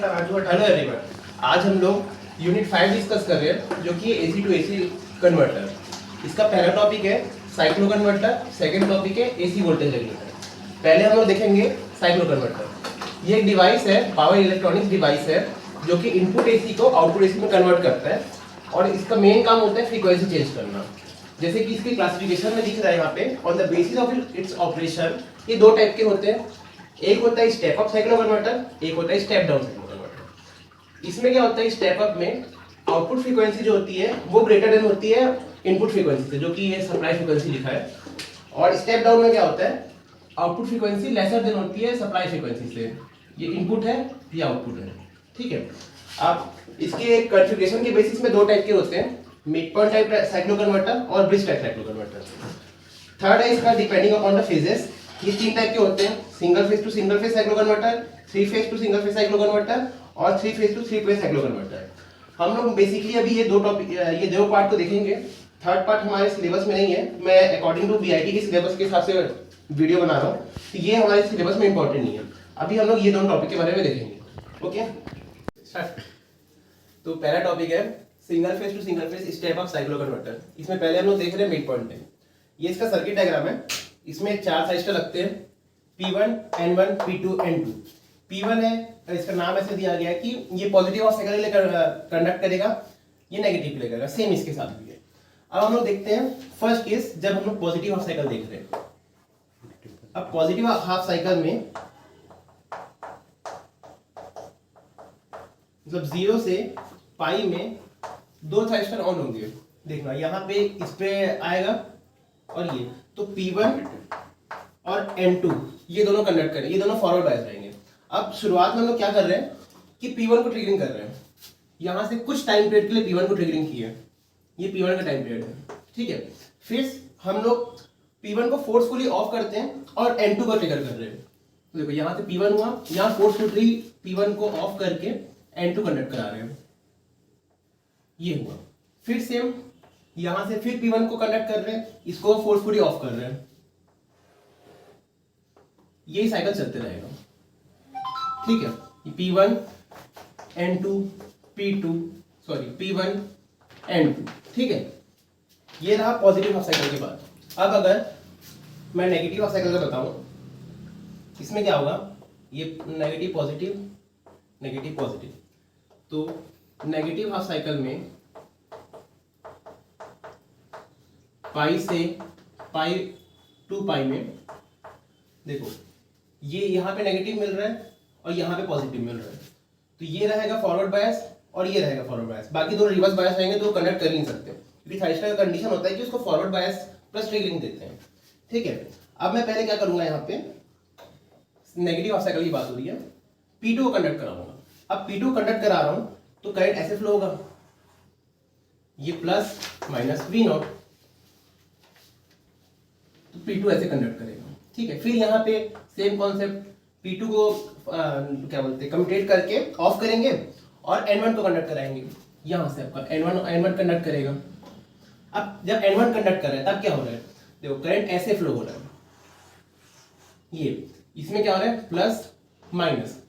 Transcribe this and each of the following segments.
Hello everyone. आज हम लोग यूनिट 5 डिस्कस कर रहे हैं जो कि एसी टू एसी कन्वर्टर। इसका पहला टॉपिक है साइक्लो कन्वर्टर, सेकंड टॉपिक है एसी वोल्टेज रेगुलेटर। पहले हम लोग देखेंगे साइक्लो कन्वर्टर। ये एक डिवाइस है, पावर इलेक्ट्रॉनिक्स डिवाइस है जो कि इनपुट एसी को आउटपुट एसी में कन्वर्ट करता है और इसका मेन काम होता है फ्रीक्वेंसी चेंज करना। जैसे कि इसकी क्लासिफिकेशन में दिख रहा है यहाँ पे, on the basis of its operation ये दो टाइप के होते हैं। एक होता है स्टेप अप साइक्लो कन्वर्टर, एक होता है स्टेप डाउन साइक्लो कन्वर्टर। इसमें क्या होता है, स्टेप अप में आउटपुट फ्रीक्वेंसी जो होती है वो ग्रेटर देन होती है इनपुट फ्रीक्वेंसी से, जो कि ये सप्लाई फ्रीक्वेंसी लिखा है। और स्टेप डाउन में क्या होता है, आउटपुट फ्रीक्वेंसी लेसर देन होती है सप्लाई फ्रीक्वेंसी से। ये इनपुट है, ये आउटपुट है। ठीक है, आप इसके कॉन्फ़िगरेशन के बेसिस में दो टाइप के होते हैं, mid point type cycloconverter और bridge type cycloconverter. Third है इसका डिपेंडिंग अपॉन द फेजेस। ये तीन टाइप के होते हैं, single phase to single phase cycloconverter, three phase to single phase cycloconverter और three phase to three phase cycloconverter. हम लोग बेसिकली अभी ये दो पार्ट को देखेंगे। थर्ड पार्ट हमारे सिलेबस में नहीं है, मैं अकॉर्डिंग टू बीआईटी के सिलेबस के हिसाब से वीडियो बना रहा हूँ, तो ये हमारे सिलेबस में इंपॉर्टेंट नहीं है। अभी हम लोग ये दोनों टॉपिक के बारे में देखेंगे। ओके, तो पहला टॉपिक है single phase to single phase step up cyclo converter. इसमें पहले हम लोग देख रहे हैं मिड पॉइंट में। ये इसका सर्किट डायग्राम है। इसमें चार साइस्टर लगते हैं, P1, N1, P2, N2। P1 है, इसका नाम ऐसे दिया गया है कि ये पॉजिटिव हाफ साइकिल लेकर कंडक्ट करेगा, ये नेगेटिव लेकर, सेम इसके साथ भी है। अब हम लोग देखते हैं फर्स्ट केस, जब हम लोग पॉजिटिव हाफ साइकिल देख रहे हैं। अब पॉजिटिव हाफ साइकिल में मतलब 0 से पाई में दो थाइस्टर ऑन होंगे। देखना यहाँ पे इस पे आएगा और ये तो P1 और N2 ये दोनों कंडक्ट करें, ये दोनों फॉरवर्ड बायस रहेंगे। अब शुरुआत में हम लोग क्या कर रहे हैं कि P1 को ट्रिगरिंग कर रहे हैं। यहाँ से कुछ टाइम पीरियड के लिए P1 को ट्रिगरिंग की है, ये P1 का टाइम पीरियड है। ठीक है, फिर हम लोग P1 को फोर्सफुली ऑफ करते हैं और N2 को ट्रिगर कर रहे हैं। तो देखो यहाँ से P1 हुआ, यहाँ फोर्सफुली P1 को ऑफ करके N2 कंडक्ट करा रहे हैं, ये हुआ। फिर सेम यहां से फिर P1 को कंडक्ट कर रहे हैं, इसको फोर्सफुली ऑफ कर रहे हैं, यही साइकिल चलते रहेगा। ठीक है, P1 N2 P1 N2। ठीक है, ये रहा पॉजिटिव हाफ साइकिल के बाद। अब अगर मैं नेगेटिव हाफ साइकिल का बताऊं, इसमें क्या होगा, ये नेगेटिव पॉजिटिव। तो नेगेटिव हाफ साइकिल में पाई से पाई टू पाई में देखो, ये यहाँ पे नेगेटिव मिल रहा है और यहाँ पे पॉजिटिव मिल रहा है, तो ये रहेगा फॉरवर्ड बायस और ये रहेगा फॉरवर्ड बायस। बाकी दोनों रिवर्स बायस रहेंगे तो वो कनेक्ट कर ही नहीं सकते, क्योंकि थाइस्टर का कंडीशन होता है कि उसको फॉरवर्ड बायस प्लस ट्रिगरिंग देते हैं। ठीक है, अब मैं पहले क्या करूंगा, यहाँ पे नेगेटिव हाफ साइकिल की बात हो रही है, P2 को कंडक्ट कराऊंगा। अब P2 कंडक्ट करा रहा हूं तो करंट ऐसे फ्लो होगा, ये प्लस माइनस V0, तो P2 ऐसे कंडक्ट करेगा। ठीक है, फिर यहाँ पे सेम कॉन्सेप्ट, P2 को क्या बोलते हैं कम्यूटेट करके ऑफ करेंगे और N1 को कंडक्ट कराएंगे। यहाँ से आपका N1 कंडक्ट करेगा। अब जब N1 कंडक्ट कर रहा है तब क्या हो रहा है, देखो करंट ऐसे फ्लो हो रहा है, ये इसमें क्या हो रहा है प्लस माइनस,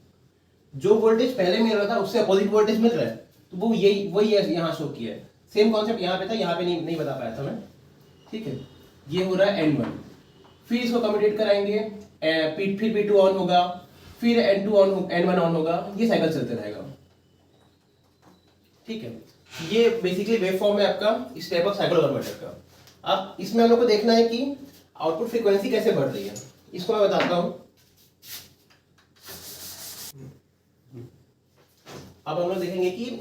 जो वोल्टेज पहले मिल रहा था उससे अपोजिट वोल्टेज मिल रहा है, तो वो वही यहाँ शो किया है। सेम कॉन्सेप्ट यहाँ पे था, यहाँ पे नहीं बता पाया था मैं। ठीक है, ये हो रहा है N1, फिर इसको कम्यूटेट कराएंगे, फिर P2 ऑन होगा, फिर N1 ऑन होगा, ये साइकिल चलते रहेगा। ठीक है, ये बेसिकली वेव फॉर्म है आपका स्टेप अप साइक्लो कन्वर्टर का। अब इसमें हम लोग को देखना है कि आउटपुट फ्रीक्वेंसी कैसे बढ़ रही है, इसको मैं बताता हूं। अब हम लोग देखेंगे कि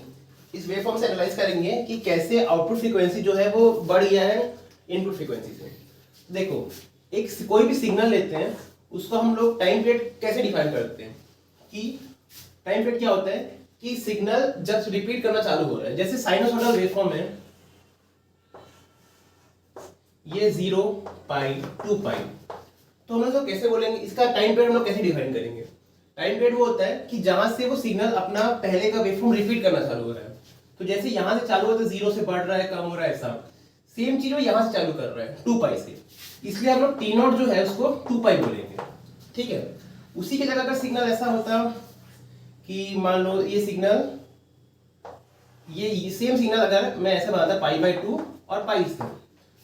इस वेव फॉर्म से एनालाइज करेंगे कि कैसे आउटपुट फ्रीक्वेंसी जो है वो बढ़ गया है इनपुट फ्रीक्वेंसी से। देखो, एक कोई भी सिग्नल लेते हैं, उसको हम लोग टाइम पीरियड कैसे डिफाइन करते हैं कि टाइम पीरियड क्या होता है कि सिग्नल जब रिपीट करना चालू हो रहा है, जैसे साइनोसॉइडल वेवफॉर्म है, ये 0 पाई 2 पाई, तो हम लोग कैसे बोलेंगे, इसका टाइम पीरियड हम लोग कैसे डिफाइन करेंगे। टाइम पीरियड वो होता है कि जहां से वो सिग्नल अपना पहले का वेवफॉर्म रिपीट करना चालू हो रहा है। तो जैसे यहां से चालू होता है 0 से बढ़ रहा है, कम हो रहा है, ऐसा सेम चीज वो यहां से चालू कर रहा है 2 पाई से, इसलिए हम लोग T0 जो है उसको 2 पाई बोलेंगे। ठीक है, उसी की जगह अगर सिग्नल ऐसा होता कि मान लो ये सिग्नल, ये सेम सिग्नल अगर मैं ऐसे बनाता π/2 और पाई से,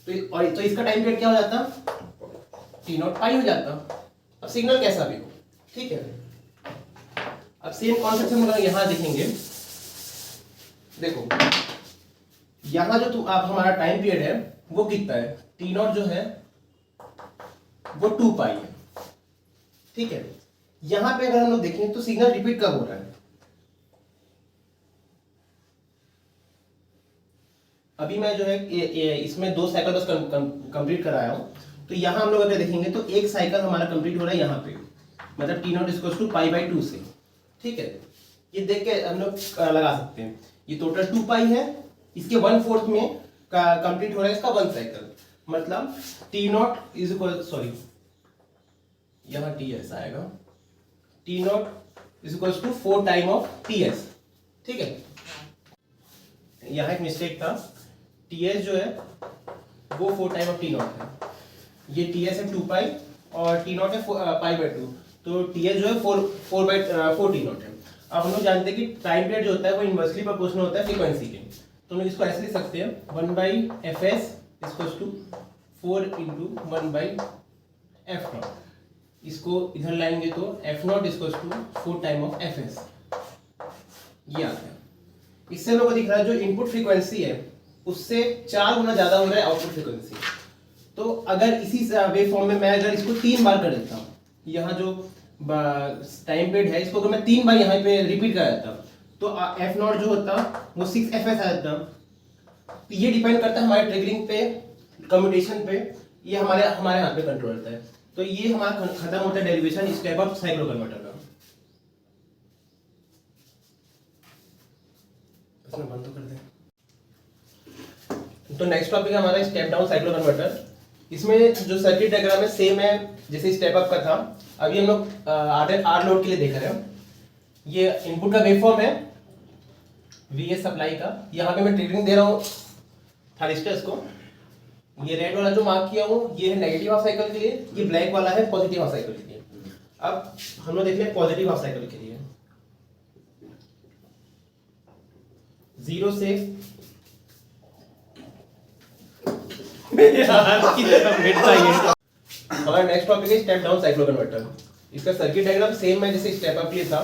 तो इसका टाइम पीरियड क्या हो जाता, t0 पाई हो जाता। अब सिग्नल कैसा भी हो, ठीक है। अब सेम कॉन्सेप्ट हम लोग यहाँ देखेंगे। देखो यहाँ जो तुम आप हमारा टाइम पीरियड है वो कितना है, t0 जो है वो 2 पाई है, ठीक है। यहाँ पे अगर हम लोग देखें तो सिग्नल रिपीट कब हो रहा है, अभी मैं जो है इसमें 2 साइकिल बस कंप्लीट कराया हूँ। तो यहाँ हम लोग अगर देखेंगे तो एक साइकिल हमारा कंप्लीट हो रहा है यहाँ पे, मतलब t0 π/2 से, ठीक है। ये देख के हम लोग लगा सकते हैं, ये टोटल 2 पाई है, इसके 1/4 में कंप्लीट हो रहा है इसका 1 साइकिल, मतलब t0 इज इक्वल, सॉरी यहाँ ts आएगा, t0 is equal to 4 time of ts, ठीक है। यहाँ एक मिस्टेक था, ts जो है वो 4 टाइम ऑफ t0 है, ये ts है 2 पाई और t0 है π/2, तो ts जो है 4 t0 है। अब हम लोग जानते हैं कि टाइम पीरियड जो होता है वो इनवर्सली प्रोपोर्शनल होता है फ्रीक्वेंसी के, तो हम लोग इसको ऐसे लिख सकते हैं 1/fs इक्वल्स टू 4 × 1/f0। इसको इधर लाएंगे तो f0 equals to 4 time of fs, ये आ गया। इससे हम लोग को दिख रहा है जो इनपुट फ्रीक्वेंसी है उससे 4 गुना ज्यादा हो रहा है आउटपुट फ्रीक्वेंसी। तो अगर इसी वेव फॉर्म में मैं अगर इसको 3 बार कर देता हूँ, यहाँ जो टाइम पीरियड है इसको अगर मैं 3 बार यहाँ पे रिपीट कर देता तो f0 जो होता वो 6fs आ जाता। तो ये डिपेंड करता है हमारे ट्रिगरिंग पे, कम्यूटेशन पे, ये हमारे हाथ पे कंट्रोल रहता है। तो ये हमारा खत्म होता है derivation step of cyclo converter का। बंद तो कर दे। तो नेक्स्ट टॉपिक हमारा स्टेप डाउन साइक्लो कन्वर्टर। इसमें जो सर्किट डायग्राम है सेम है जैसे स्टेप अप का था। अभी हम लोग आर लोड के लिए देख रहे हैं। ये इनपुट का वेवफॉर्म है वीएस सप्लाई का, यहाँ पे मैं ट्रिगरिंग दे रहा हूँ थारिस्टर्स को। ये रेड वाला जो मार्क किया हूँ ये है नेगेटिव हाफ साइकिल के लिए, ये ब्लैक वाला है पॉजिटिव हाफ साइकिल के लिए। अब हम लोग देख रहे हैं पॉजिटिव हाफ साइकिल के लिए 0 से हमारा नेक्स्ट टॉपिक है स्टेप डाउन साइक्लो कन्वर्टर। इसका सर्किट डायग्राम सेम है जैसे स्टेप अप के था।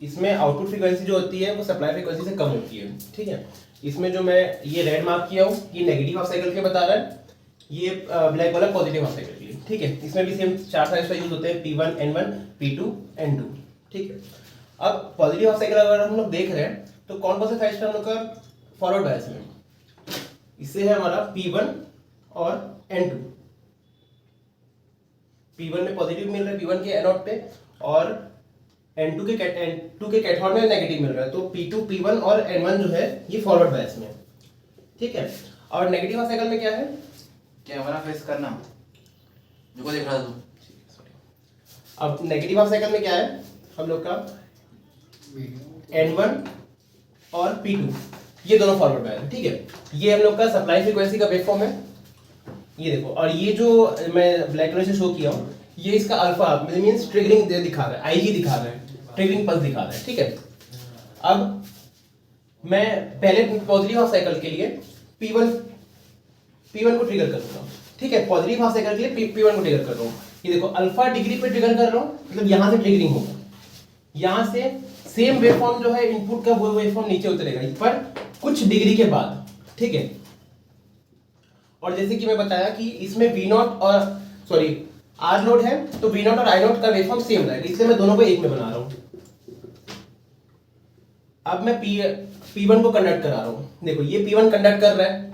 इसमें आउटपुट फ्रीक्वेंसी जो होती है वो सप्लाई फ्रीक्वेंसी से कम होती है, ठीक है। इसमें जो मैं ये रेड मार्क किया हूँ ये नेगेटिव हाफ साइकिल के बता रहा है, ये ब्लैक वाला पॉजिटिव हाफ साइकिल के लिए, ठीक है। इसमें भी सेम 4 ट्रांजिस्टर यूज होते हैं P1 N1 P2 N2, ठीक है। अब पॉजिटिव हाफ साइकिल अगर हम लोग देख रहे हैं तो कौन कौन से ट्रांजिस्टर हम लोग का फॉरवर्ड बायस में, इससे है हमारा P1 और N2। P1 में पॉजिटिव मिल रहा है P1 के एनोड पे, और N2 के कैथोड में नेगेटिव मिल रहा है। तो P2 P1 और N1 जो है ये फॉरवर्ड बायस में, ठीक है। और नेगेटिव हाफ साइकिल में क्या है, कैमरा फेस करना जो को देख रहा था तू। अब नेगेटिव हाफ साइकिल में क्या है हम लोग का N1 और P2 ये दोनों फॉरवर्ड बायस है, ठीक है। ये हम लोग का सप्लाई फ्रीक्वेंसी का वेवफॉर्म है, ये देखो। और ये जो मैं ब्लैक कलर से शो किया हूँ ये इसका अल्फा मींस ट्रिगरिंग दिखा रहा है, आईजी दिखा रहा है, ट्रिगरिंग पल्स दिखा रहा है, ठीक है। अब मैं पहले पॉजिटिव हाफ साइकिल के लिए P1 को ट्रिगर कर रहा हूँ, ठीक है। पॉजिटिव हाफ साइकिल के लिए P1 को ट्रिगर कर रहा हूँ। ये देखो अल्फा डिग्री पे ट्रिगर कर रहा हूँ, मतलब यहाँ से ट्रिगरिंग होगा, यहाँ से सेम वेवफॉर्म जो है इनपुट का वो वेवफॉर्म नीचे उतरेगा पर कुछ डिग्री के बाद, ठीक है। और जैसे कि मैं बताया कि इसमें V0 और सॉरी R लोड है तो V0 और I0 का वेवफॉर्म सेम रहेगा, इसलिए मैं दोनों को एक में बना रहा हूं। अब मैं P1 को कंडक्ट करा रहा हूं, देखो ये P1 कंडक्ट कर रहा है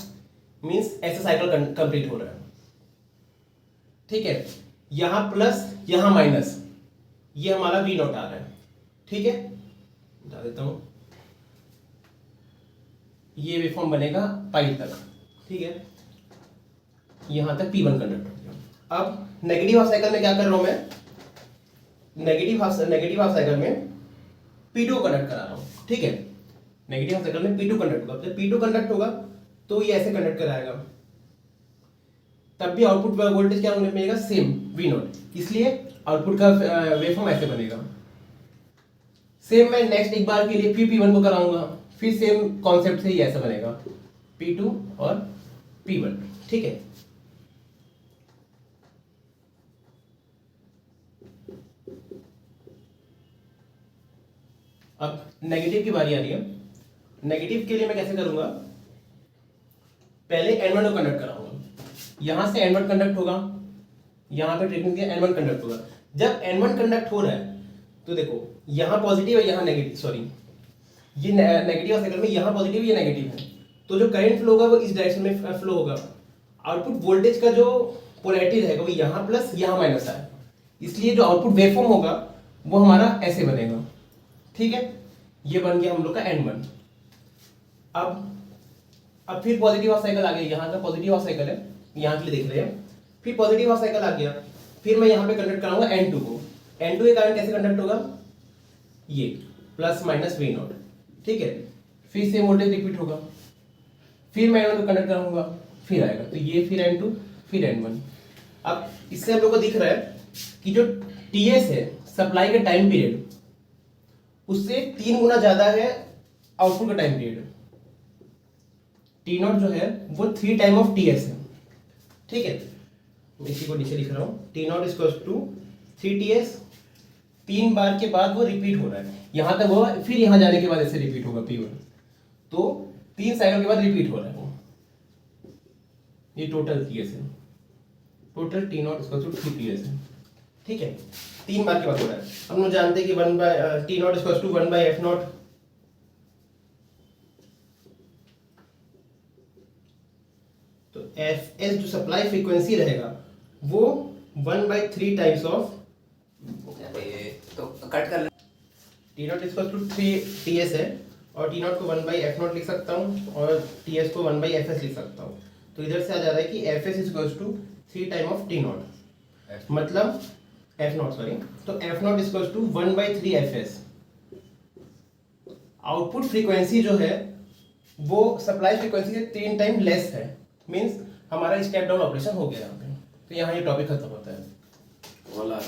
मींस ऐसा साइकिल कंप्लीट हो रहा है, ठीक है। यहां प्लस यहां माइनस, ये हमारा V0 आ रहा है, ठीक है। बता देता हूं ये वेवफॉर्म बनेगा पाई तक, ठीक है। यहां तक P1 कंडक्ट हो गया। अब नेगेटिव हाफ साइकिल में क्या कर रहा हूं मैं, नेगेटिव हाफ साइकिल में P2 कंडक्ट करा रहा हूं, ठीक है। नेगेटिव हाफ साइकिल में P2 कंडक्ट होगा, जब P2 कंडक्ट होगा तो ये ऐसे कंडक्ट कराएगा, तब भी आउटपुट वोल्टेज क्या मिलेगा सेम V0, इसलिए आउटपुट का वेवफॉर्म ऐसे बनेगा। सेम मैं नेक्स्ट एक बार के लिए फिर P1 को कराऊंगा, फिर सेम कॉन्सेप्ट से ही ऐसा बनेगा P2 और P1, ठीक है। अब नेगेटिव की बारी आ रही है। नेगेटिव के लिए मैं कैसे करूंगा, पहले N1 को कंडक्ट कराऊंगा, यहां से N1 कंडक्ट होगा, यहां पे ट्रिपिंग के N1 कंडक्ट होगा। जब N1 कंडक्ट हो रहा है तो देखो यहां पॉजिटिव है, यहां नेगेटिव, सॉरी ये नेगेटिव साइकिल में यहां पॉजिटिव ये नेगेटिव है, तो जो करंट फ्लो होगा वो इस डायरेक्शन में फ्लो होगा। आउटपुट वोल्टेज का जो पोलैरिटी रहेगा वो यहां प्लस यहां माइनस है, इसलिए जो आउटपुट वेवफॉर्म होगा वो हमारा ऐसे बनेगा, ठीक है। ये बन गया हम लोग का N1। अब फिर पॉजिटिव हाफ साइकिल आ गया, यहाँ का पॉजिटिव हाफ साइकिल है, यहाँ के लिए देख रहे हैं, फिर पॉजिटिव हाफ साइकिल आ गया, फिर मैं यहाँ पे कंडक्ट कराऊंगा N2 को। N2 के कारण कैसे कंडक्ट होगा, ये प्लस माइनस V नॉट, ठीक है। फिर से वोल्टेज रिपीट होगा, फिर मैं N1 को कंडक्ट कराऊंगा, फिर आएगा, तो ये फिर N2 फिर N1। अब इससे हम लोग को दिख रहा है कि जो TS है सप्लाई का टाइम पीरियड उससे 3 गुना ज्यादा है आउटपुट का टाइम पीरियड। T0 जो है वो 3 टाइम ऑफ TS है, ठीक है। मैं इसी को नीचे लिख रहा हूँ, T0 इक्वल्स टू 3TS, 3 बार के बाद वो रिपीट हो रहा है, यहां तक होगा, फिर यहां जाने के बाद ऐसे रिपीट होगा P1, तो 3 साइकिल के बाद रिपीट हो रहा है वो। ये टोटल TS है, total T0 equals to 3TS है, ठीक है। 3 बार के बाद हो रहा है। हम लोग जानते हैं कि T0 इक्वल्स टू 1/F0, तो Fs जो सप्लाई फ्रीक्वेंसी रहेगा वो 1/3 टाइम्स ऑफ तो कट कर ले। T0 इक्वल्स टू 3TS है, और T0 को 1/F0 लिख सकता हूँ और TS को 1/Fs लिख सकता हूँ। तो इधर से आ जा रहा है कि Fs equals to 3 time of T0, मतलब F0 सॉरी, तो F0 equals to 1/3 Fs। Output frequency जो है वो सप्लाई फ्रीक्वेंसी से 3 टाइम लेस है, मींस हमारा स्टेप डाउन ऑपरेशन हो गया यहाँ पे। तो यहाँ ये टॉपिक खत्म होता है। बोला